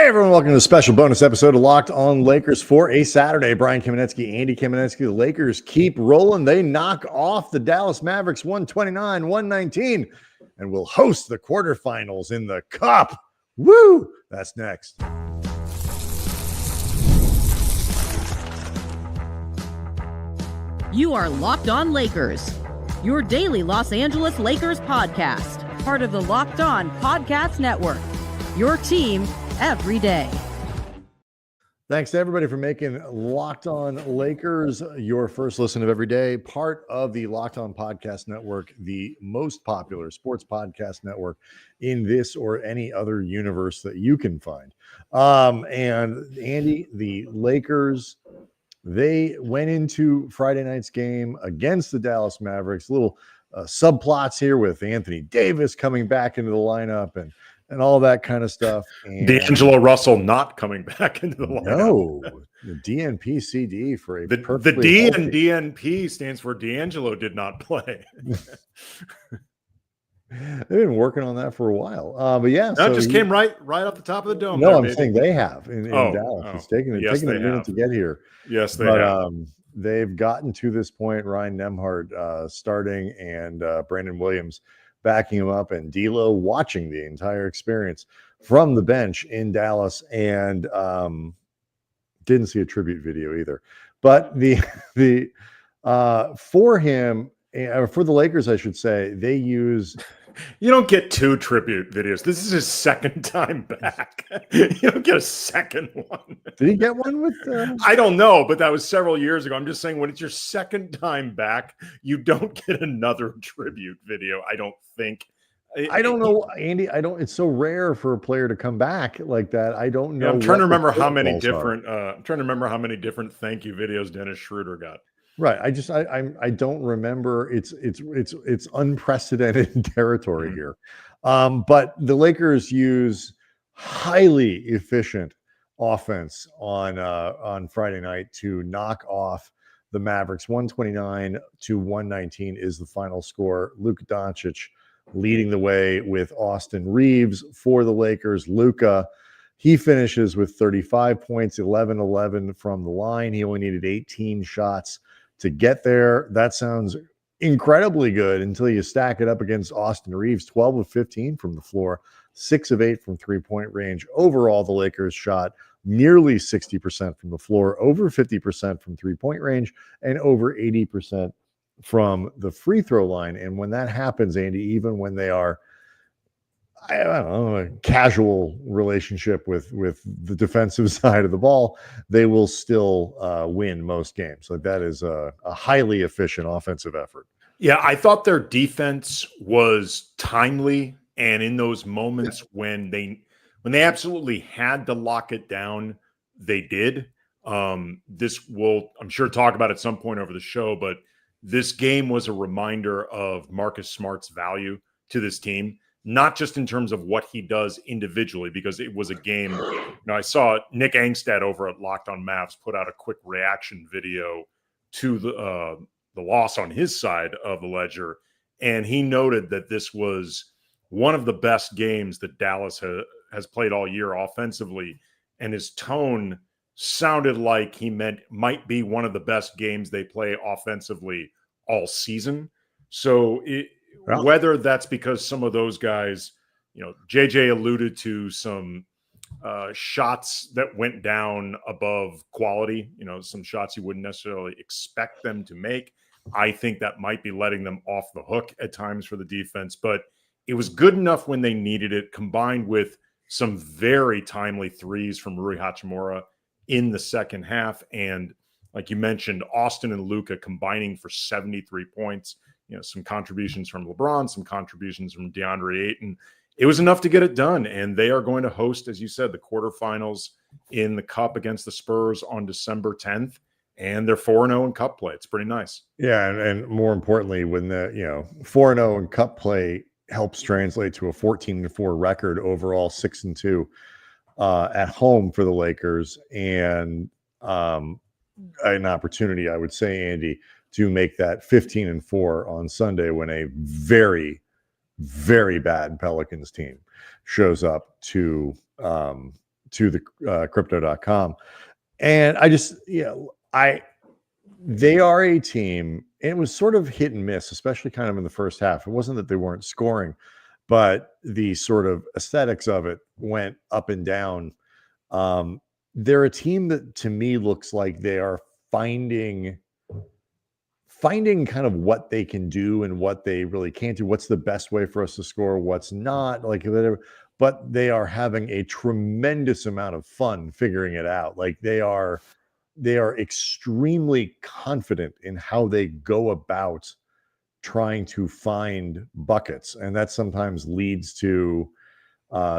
Hey everyone, welcome to a special bonus episode of Locked On Lakers for a Saturday. Brian Kamenetsky, Andy Kamenetsky. The Lakers keep rolling. They knock off the Dallas Mavericks 129-119 and will host the quarterfinals in the Cup. Woo! That's next. You are Locked On Lakers, your daily Los Angeles Lakers podcast, part of the Locked On Podcast Network, your team every day. Thanks to everybody for making Locked On Lakers your first listen of every day, part of the Locked On Podcast Network, the most popular sports podcast network in this or any other universe that you can find. And Andy, the Lakers, they went into Friday night's game against the Dallas Mavericks. Little subplots here with Anthony Davis coming back into the lineup and all that kind of stuff. And D'Angelo Russell not coming back into the lineup. No, the DNP CD for a the D in DNP stands for D'Angelo did not play. They've been working on that for a while. But yeah. That just came right off the top of the dome. No, I'm saying they have in Dallas. It's taken a minute to get here. Yes, they have. They've gotten to this point. Ryan Nembhard starting and Brandon Williams backing him up, and D'Lo watching the entire experience from the bench in Dallas, and didn't see a tribute video either. But for him, for the Lakers, I should say, they use. You don't get two tribute videos. This is his second time back. You don't get a second one. Did he get one with? I don't know, but that was several years ago. I'm just saying, when it's your second time back, you don't get another tribute video. I don't think. I don't know, Andy. It's so rare for a player to come back like that. I don't know. I'm trying to remember how many different. I'm trying to remember how many different thank you videos Dennis Schroeder got. Right. I don't remember. It's unprecedented territory here. But the Lakers use highly efficient offense on Friday night to knock off the Mavericks. 129-119 is the final score. Luka Doncic leading the way with Austin Reaves for the Lakers. Luka, he finishes with 35 points, 11-11 from the line. He only needed 18 shots to get there. That sounds incredibly good until you stack it up against Austin Reaves, 12 of 15 from the floor, 6 of 8 from three-point range. Overall, the Lakers shot nearly 60% from the floor, over 50% from three-point range, and over 80% from the free throw line. And when that happens, Andy, even when they are, I don't know, a casual relationship with the defensive side of the ball, they will still win most games. Like, that is a highly efficient offensive effort. Yeah, I thought their defense was timely, and in those moments when they absolutely had to lock it down, they did. This will, I'm sure, talk about at some point over the show, but this game was a reminder of Marcus Smart's value to this team. Not just in terms of what he does individually, because it was a game. I saw Nick Angstad over at Locked On Mavs put out a quick reaction video to the loss on his side of the ledger, and he noted that this was one of the best games that Dallas has played all year offensively, and his tone sounded like he might be one of the best games they play offensively all season. Whether that's because some of those guys, JJ alluded to some shots that went down above quality, some shots you wouldn't necessarily expect them to make. I think that might be letting them off the hook at times for the defense, but it was good enough when they needed it, combined with some very timely threes from Rui Hachimura in the second half. And like you mentioned, Austin and Luka combining for 73 points. Some contributions from LeBron, some contributions from DeAndre Ayton. It was enough to get it done, and they are going to host, as you said, the quarterfinals in the Cup against the Spurs on December 10th, and they're 4-0 in Cup play. It's pretty nice. Yeah, and more importantly, when the 4-0 in Cup play helps translate to a 14-4 record overall, 6-2 at home for the Lakers, and an opportunity, I would say, Andy, to make that 15-4 on Sunday when a very, very bad Pelicans team shows up to to the crypto.com. And I just, they are a team. It was sort of hit and miss, especially kind of in the first half. It wasn't that they weren't scoring, but the sort of aesthetics of it went up and down. They're a team that to me looks like they are finding kind of what they can do and what they really can't do. What's the best way for us to score? What's not, like whatever. But they are having a tremendous amount of fun figuring it out. Like they are extremely confident in how they go about trying to find buckets, and that sometimes leads to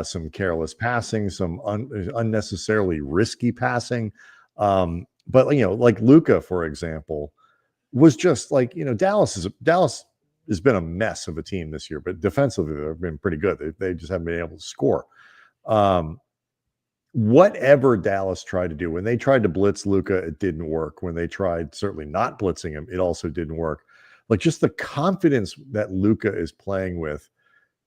some careless passing, some unnecessarily risky passing. But like Luka, for example, was just like, Dallas has been a mess of a team this year, but defensively they've been pretty good. They just haven't been able to score. Whatever Dallas tried to do, when they tried to blitz Luka, it didn't work. When they tried certainly not blitzing him, it also didn't work. Like just the confidence that Luka is playing with,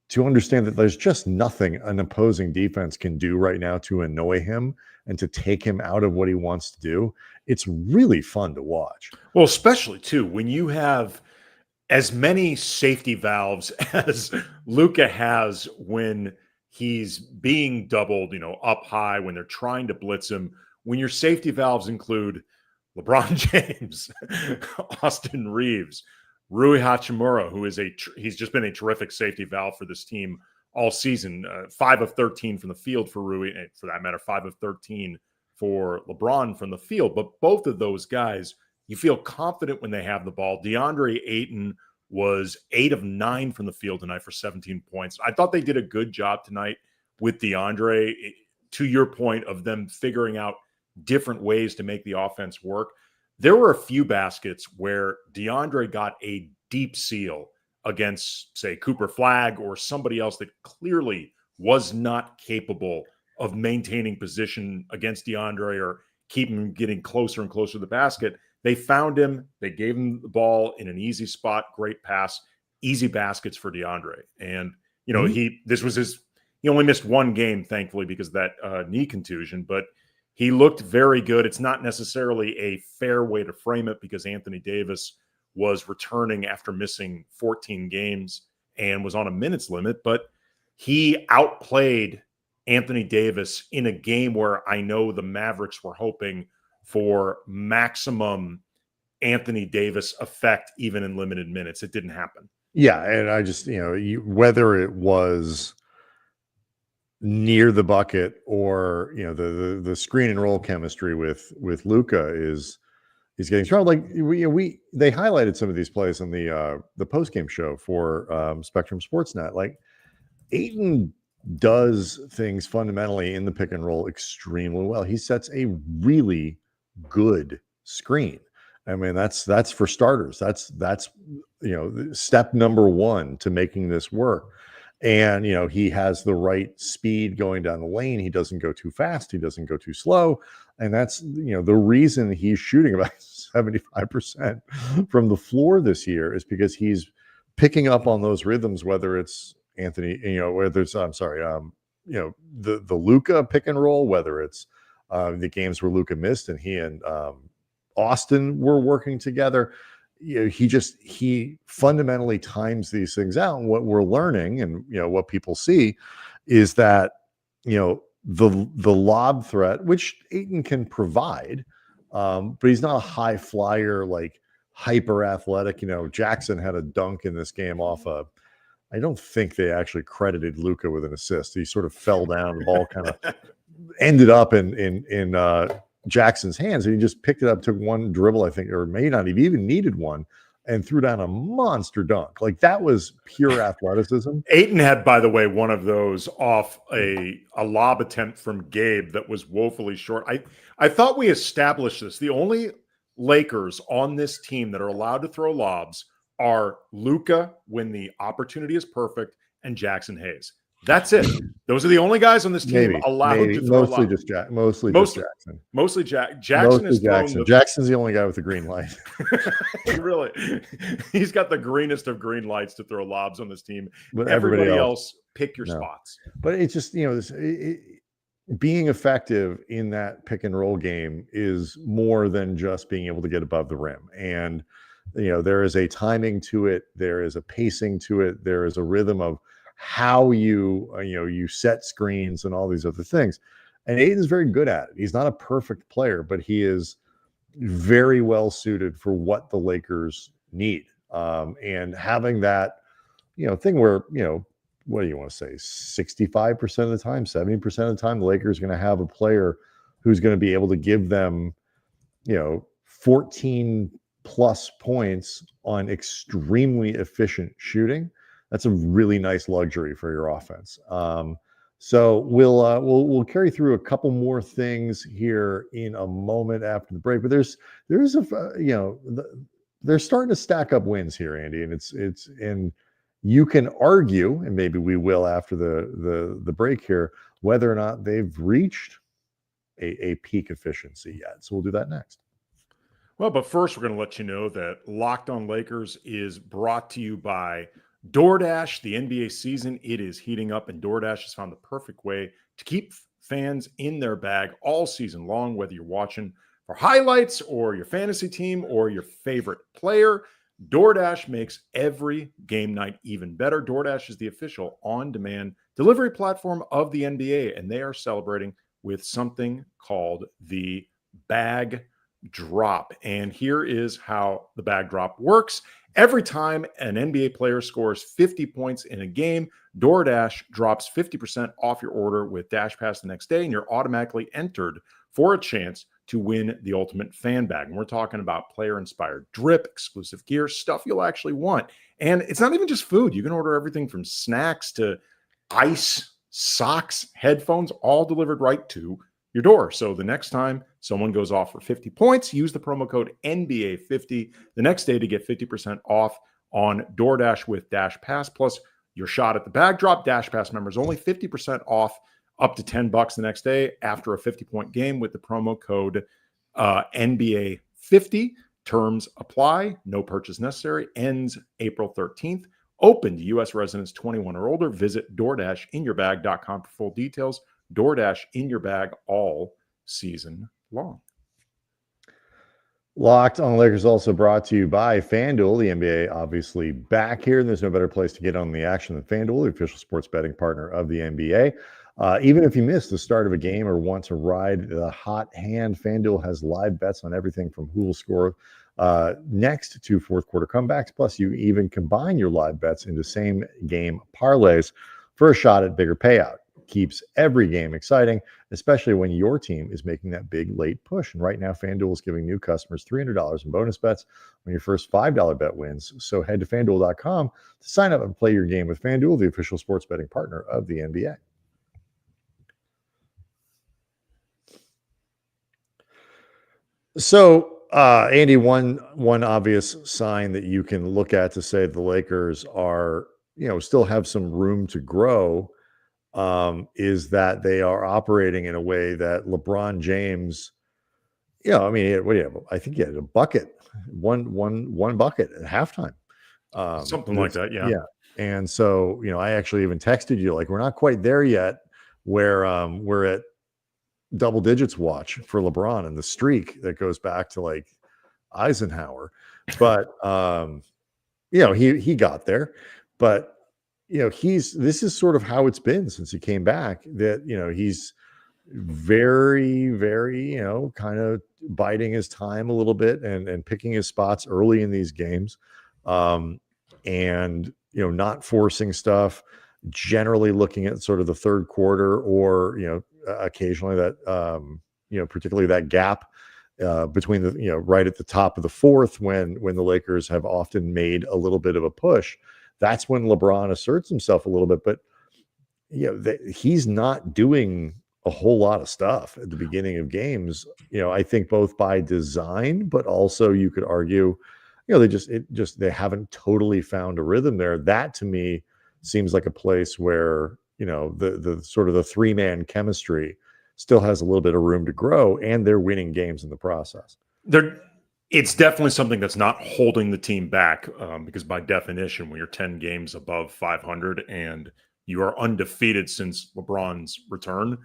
to understand that there's just nothing an opposing defense can do right now to annoy him and to take him out of what he wants to do. It's really fun to watch. Well, especially too, when you have as many safety valves as Luka has when he's being doubled, up high, when they're trying to blitz him, when your safety valves include LeBron James, Austin Reaves, Rui Hachimura, who is he's just been a terrific safety valve for this team all season. 5 of 13 from the field for Rui, and for that matter, 5 of 13 for LeBron from the field. But both of those guys, you feel confident when they have the ball. Deandre Ayton was 8 of 9 from the field tonight for 17 points. I thought they did a good job tonight with Deandre, to your point of them figuring out different ways to make the offense work. There were a few baskets where Deandre got a deep seal against, say, Cooper Flagg or somebody else that clearly was not capable of maintaining position against Deandre or keeping him getting closer and closer to the basket. They found him. They gave him the ball in an easy spot, great pass, easy baskets for Deandre. And, he only missed one game, thankfully, because of that knee contusion, but he looked very good. It's not necessarily a fair way to frame it because Anthony Davis was returning after missing 14 games and was on a minutes limit, but he outplayed Anthony Davis in a game where I know the Mavericks were hoping for maximum Anthony Davis effect, even in limited minutes. It didn't happen. Yeah. And I just, whether it was near the bucket or the screen and roll chemistry with Luka is getting strong. Like they highlighted some of these plays on the post game show for Spectrum Sportsnet. Like Ayton does things fundamentally in the pick and roll extremely well. He sets a really good screen. I mean, that's for starters. That's step number one to making this work. And, he has the right speed going down the lane. He doesn't go too fast. He doesn't go too slow. And that's, the reason he's shooting about 75% from the floor this year is because he's picking up on those rhythms, whether it's Anthony, whether it's, the Luka pick and roll, whether it's the games where Luka missed and he and Austin were working together. He fundamentally times these things out. And what we're learning and, what people see is that, the lob threat, which Ayton can provide, but he's not a high flyer, like hyper athletic. Jackson had a dunk in this game off I don't think they actually credited Luka with an assist. He sort of fell down, the ball kind of ended up in Jackson's hands, and he just picked it up, took one dribble, I think, or may not have even needed one, and threw down a monster dunk. Like that was pure athleticism. Ayton had, by the way, one of those off a lob attempt from Gabe that was woefully short. I thought we established this. The only Lakers on this team that are allowed to throw lobs are Luka when the opportunity is perfect and Jackson Hayes. That's it. Those are the only guys on this team allowed to throw mostly lobs. Mostly just Jackson. Mostly Jackson is Jackson's the only guy with the green light. Really, he's got the greenest of green lights to throw lobs on this team. But everybody else pick your spots. But it's just being effective in that pick and roll game is more than just being able to get above the rim. And, there is a timing to it. There is a pacing to it. There is a rhythm of how you set screens and all these other things. And Aiden's very good at it. He's not a perfect player, but he is very well suited for what the Lakers need. And having that, thing where, what do you want to say? 65% of the time, 70% of the time, the Lakers are going to have a player who's going to be able to give them, 14 plus points on extremely efficient shooting. That's a really nice luxury for your offense. So we'll carry through a couple more things here in a moment after the break. But they're starting to stack up wins here, Andy, and and you can argue, and maybe we will after the break here, whether or not they've reached a peak efficiency yet. So we'll do that next. Well, but first, we're going to let you know that Locked On Lakers is brought to you by DoorDash. The NBA season, it is heating up, and DoorDash has found the perfect way to keep fans in their bag all season long, whether you're watching for highlights or your fantasy team or your favorite player. DoorDash makes every game night even better. DoorDash is the official on-demand delivery platform of the NBA, and they are celebrating with something called the Bag Drop. And here is how the Bag Drop works. Every time an NBA player scores 50 points in a game, DoorDash drops 50% off your order with Dash Pass the next day, and you're automatically entered for a chance to win the ultimate fan bag. And we're talking about player-inspired drip, exclusive gear, stuff you'll actually want. And it's not even just food. You can order everything from snacks to ice, socks, headphones, all delivered right to your door. So the next time someone goes off for 50 points, use the promo code NBA50 the next day to get 50% off on DoorDash with Dash Pass, plus your shot at the Bag Drop. Dash Pass members only 50% off up to $10 the next day after a 50-point game with the promo code NBA50. Terms apply. No purchase necessary. Ends April 13th. Open to U.S. residents 21 or older. Visit DoorDashInYourBag.com for full details. DoorDash in your bag all season long. Locked on Lakers also brought to you by FanDuel. The NBA obviously back here, and there's no better place to get on the action than FanDuel, the official sports betting partner of the NBA. Even if you missed the start of a game or want to ride the hot hand, FanDuel has live bets on everything from who will score next to fourth quarter comebacks. Plus, you even combine your live bets into same game parlays for a shot at bigger payout. Keeps every game exciting, especially when your team is making that big late push. And right now, FanDuel is giving new customers $300 in bonus bets when your first $5 bet wins. So head to FanDuel.com to sign up and play your game with FanDuel, the official sports betting partner of the NBA. So, Andy, one obvious sign that you can look at to say the Lakers are, still have some room to grow is that they are operating in a way that LeBron James, I think he had a bucket, one bucket at halftime. Something like that, yeah. Yeah. And so, I actually even texted you, like, we're not quite there yet where we're at double digits watch for LeBron and the streak that goes back to like Eisenhower. But, he got there. But, this is sort of how it's been since he came back, that, he's very, very, kind of biding his time a little bit and picking his spots early in these games. And, not forcing stuff, generally looking at sort of the third quarter or, occasionally that, particularly that gap between the, right at the top of the fourth when the Lakers have often made a little bit of a push. That's when LeBron asserts himself a little bit, but he's not doing a whole lot of stuff at the beginning of games. I think both by design, but also you could argue, they haven't totally found a rhythm there. That to me seems like a place where the sort of the three-man chemistry still has a little bit of room to grow, and they're winning games in the process. It's definitely something that's not holding the team back because by definition, when you're 10 games above 500 and you are undefeated since LeBron's return,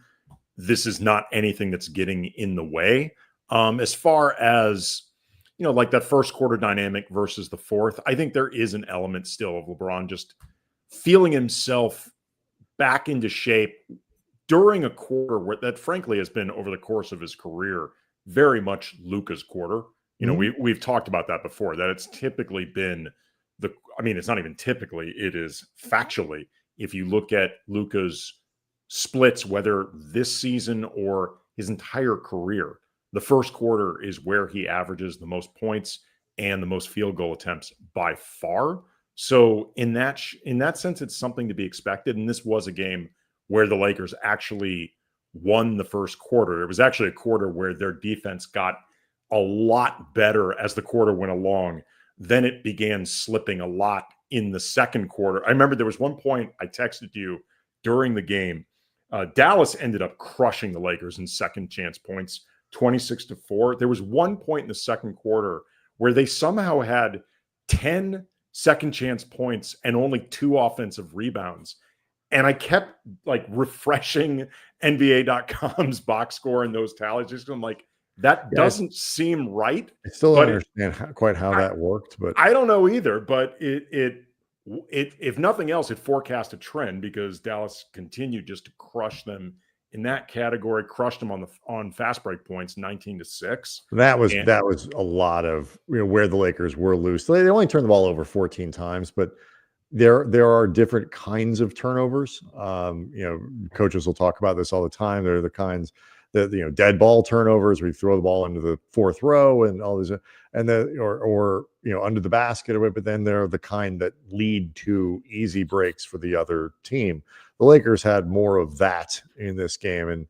this is not anything that's getting in the way. As far as, like that first quarter dynamic versus the fourth, I think there is an element still of LeBron just feeling himself back into shape during a quarter where that frankly has been over the course of his career very much Luka's quarter. We've talked about that before, that it's typically been it's not even typically, it is factually. If you look at Luka's splits, whether this season or his entire career, the first quarter is where he averages the most points and the most field goal attempts by far. So in that sense, it's something to be expected. And this was a game where the Lakers actually won the first quarter. It was actually a quarter where their defense got a lot better as the quarter went along. Then it began slipping a lot in the second quarter. I remember there was one point I texted you during the game. Dallas ended up crushing the Lakers in second chance points, 26-4. There was one point in the second quarter where they somehow had 10 second chance points and only 2 offensive rebounds. And I kept refreshing NBA.com's box score and those tallies. Just I'm like, that doesn't seem right. I still don't understand quite how that worked, but I don't know either. But it if nothing else, it forecast a trend because Dallas continued just to crush them in that category. Crushed them on fast break points, 19-6. That was a lot of where the Lakers were loose. They only turned the ball over 14 times, but there are different kinds of turnovers. Coaches will talk about this all the time. They're the kinds that dead ball turnovers where you throw the ball into the fourth row and all these, and or under the basket or whatever. But then they're the kind that lead to easy breaks for the other team. The Lakers had more of that in this game, and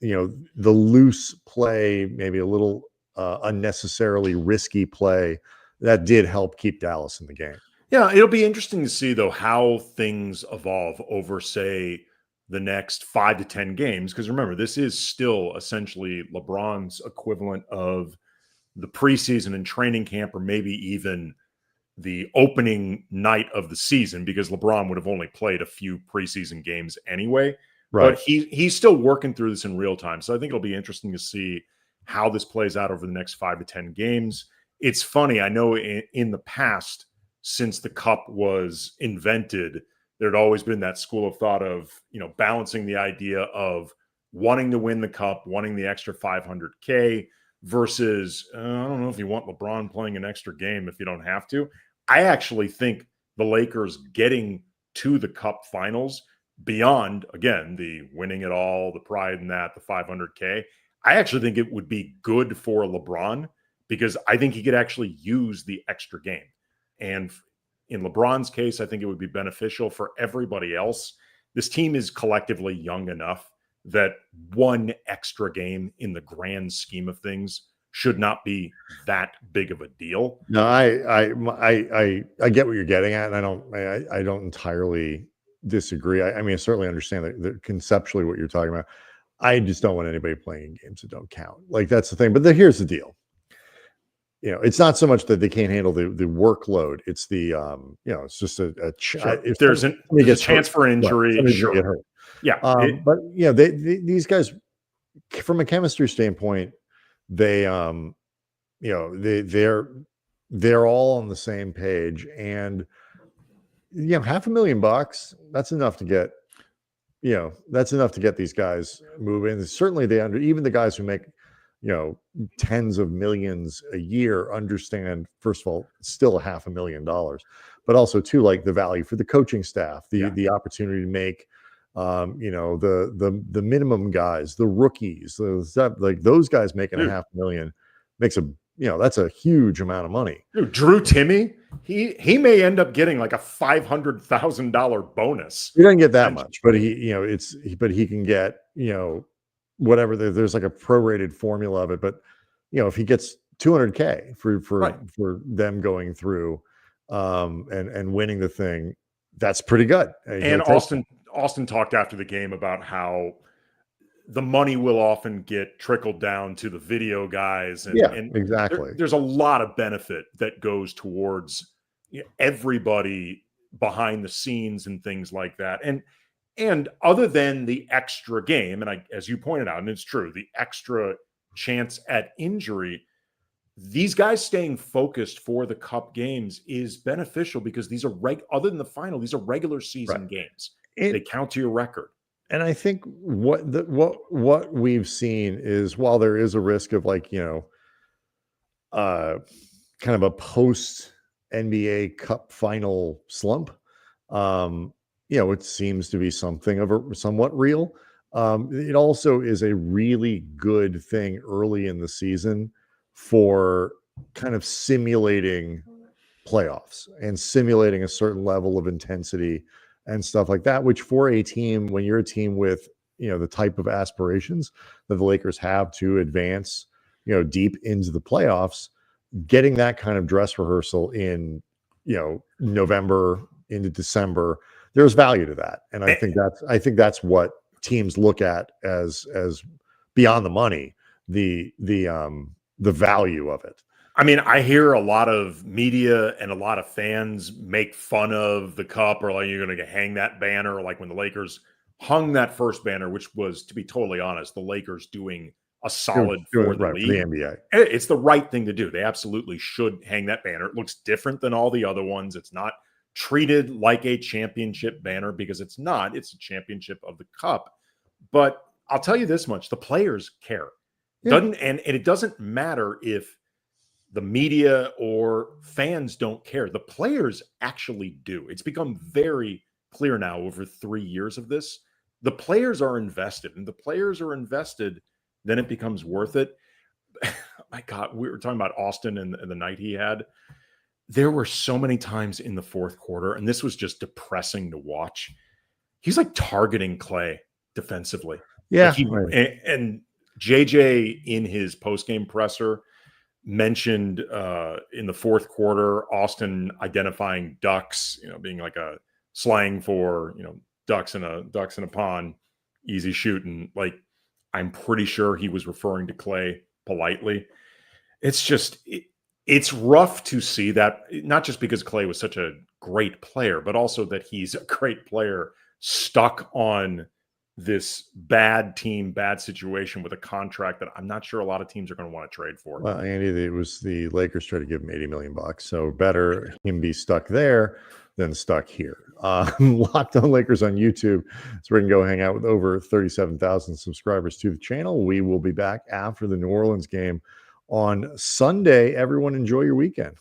the loose play, maybe a little unnecessarily risky play, that did help keep Dallas in the game. Yeah, it'll be interesting to see, though, how things evolve over, say, the next 5 to 10 games. Because remember, this is still essentially LeBron's equivalent of the preseason and training camp, or maybe even the opening night of the season, because LeBron would have only played a few preseason games anyway. Right. But he's still working through this in real time. So I think it'll be interesting to see how this plays out over the next 5 to 10 games. It's funny. I know in the past, since the cup was invented, there'd always been that school of thought of, balancing the idea of wanting to win the cup, wanting the extra $500K versus, I don't know if you want LeBron playing an extra game if you don't have to. I actually think the Lakers getting to the cup finals, beyond, again, the winning it all, the pride in that, the $500K, I actually think it would be good for LeBron because I think he could actually use the extra game. And in LeBron's case, I think it would be beneficial for everybody else. This team is collectively young enough that one extra game in the grand scheme of things should not be that big of a deal. No, I get what you're getting at, and I don't entirely disagree. I mean, I certainly understand that conceptually what you're talking about. I just don't want anybody playing games that don't count. That's the thing. But here's the deal. It's not so much that they can't handle the workload. It's the it's just if there's a chance for an injury, sure. Get hurt. Yeah. But these guys, from a chemistry standpoint, they're all on the same page, and $500,000, that's enough to get these guys moving. Certainly even the guys who make tens of millions a year understand, first of all, it's still $500,000, but also too, the value for the coaching staff, the opportunity to make the minimum guys, the rookies, those guys making $500,000 makes that's a huge amount of money. Dude, Drew Timme, he may end up getting a $500,000 bonus. He doesn't get that much, but he can get whatever. There's a prorated formula of it, but if he gets $200K for them going through and winning the thing, that's pretty good. And Austin talked after the game about how the money will often get trickled down to the video guys. And exactly. There's a lot of benefit that goes towards everybody behind the scenes and things like that. And And other than the extra game, and as you pointed out, and it's true, the extra chance at injury, these guys staying focused for the cup games is beneficial because these are other than the final, these are regular season games. They count to your record. And I think what we've seen is, while there is a risk of kind of a post NBA Cup final slump, it seems to be something of a somewhat real. It also is a really good thing early in the season for kind of simulating playoffs and simulating a certain level of intensity and stuff like that, which for a team, when you're a team with, the type of aspirations that the Lakers have to advance, deep into the playoffs, getting that kind of dress rehearsal in, November into December, there's value to that. And I think that's what teams look at as beyond the money, the value of it. I mean, I hear a lot of media and a lot of fans make fun of the cup, or like, you're going to hang that banner, like when the Lakers hung that first banner, which was, to be totally honest, the Lakers doing a solid for the league. For the NBA. It's the right thing to do. They absolutely should hang that banner. It looks different than all the other ones. It's not treated like a championship banner because it's not. It's a championship of the cup. But I'll tell you this much: the players care. And it doesn't matter if the media or fans don't care. The players actually do. It's become very clear now over 3 years of this. The players are invested, and the players are invested, then it becomes worth it. My God, we were talking about Austin and the night he had. There were so many times in the fourth quarter, and this was just depressing to watch. He's like targeting Clay defensively. Yeah. And JJ in his postgame presser mentioned in the fourth quarter, Austin identifying ducks, being like a slang for, ducks in a pond, easy shooting. Like, I'm pretty sure he was referring to Clay politely. It's just, it's rough to see that, not just because Clay was such a great player, but also that he's a great player stuck on this bad team, bad situation with a contract that I'm not sure a lot of teams are going to want to trade for. Well, Andy, it was the Lakers tried to give him $80 million. So better him be stuck there than stuck here. Locked On Lakers on YouTube. So we can go hang out with over 37,000 subscribers to the channel. We will be back after the New Orleans game on Sunday. Everyone enjoy your weekend.